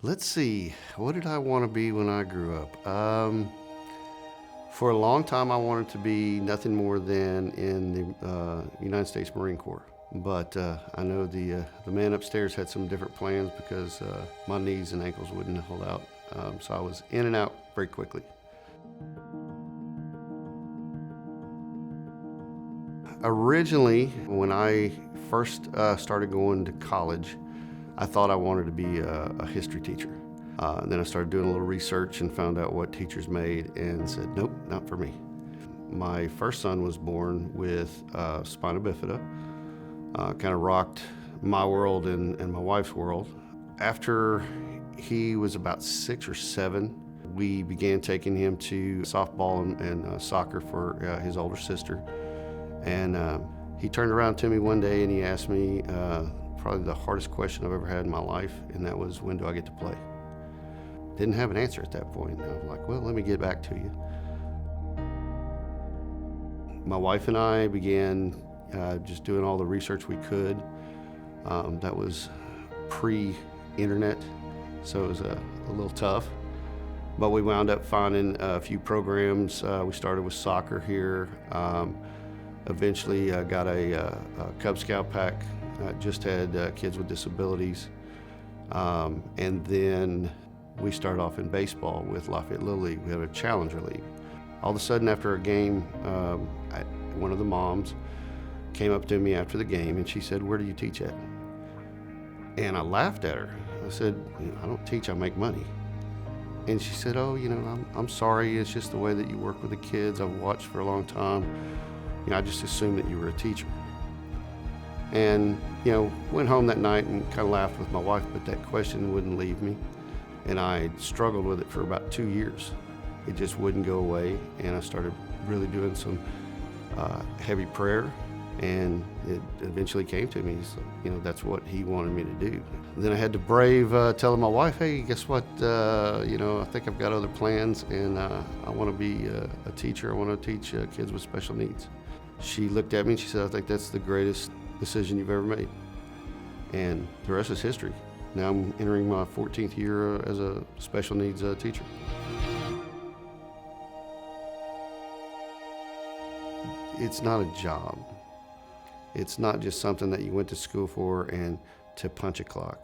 Let's see, what did I want to be when I grew up? For a long time, I wanted to be nothing more than in the United States Marine Corps. But I know the man upstairs had some different plans because my knees and ankles wouldn't hold out. So I was in and out very quickly. Originally, when I first started going to college, I thought I wanted to be a history teacher. And then I started doing a little research and found out what teachers made and said, nope, not for me. My first son was born with spina bifida, kind of rocked my world and my wife's world. After he was about 6 or 7, we began taking him to softball and soccer for his older sister. And he turned around to me one day and he asked me probably the hardest question I've ever had in my life, and that was, when do I get to play? Didn't have an answer at that point. I was like, well, let me get back to you. My wife and I began just doing all the research we could. That was pre-internet, so it was a little tough. But we wound up finding a few programs. We started with soccer here. Eventually got a Cub Scout pack. Just had kids with disabilities. And then we started off in baseball with Lafayette Little League. We had a Challenger League. All of a sudden, after a game, one of the moms came up to me after the game and she said, "Where do you teach at?" And I laughed at her. I said, "I don't teach, I make money." And she said, "Oh, I'm sorry, it's just the way that you work with the kids. I've watched for a long time. I just assumed that you were a teacher." And, went home that night and kind of laughed with my wife, but that question wouldn't leave me. And I struggled with it for about 2 years. It just wouldn't go away. And I started really doing some heavy prayer, and it eventually came to me. So, that's what he wanted me to do. And then I had to brave telling my wife, "Hey, guess what? I think I've got other plans, and I want to be a teacher. I want to teach kids with special needs." She looked at me and she said, "I think that's the greatest decision you've ever made." And the rest is history. Now I'm entering my 14th year as a special needs teacher. It's not a job. It's not just something that you went to school for and to punch a clock.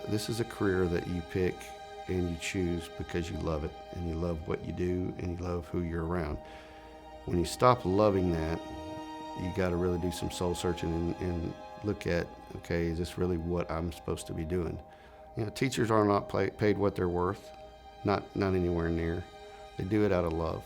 This is a career that you pick and you choose because you love it, and you love what you do, and you love who you're around. When you stop loving that, you got to really do some soul searching and look at, okay, is this really what I'm supposed to be doing? Teachers are not paid what they're worth, not anywhere near. They do it out of love.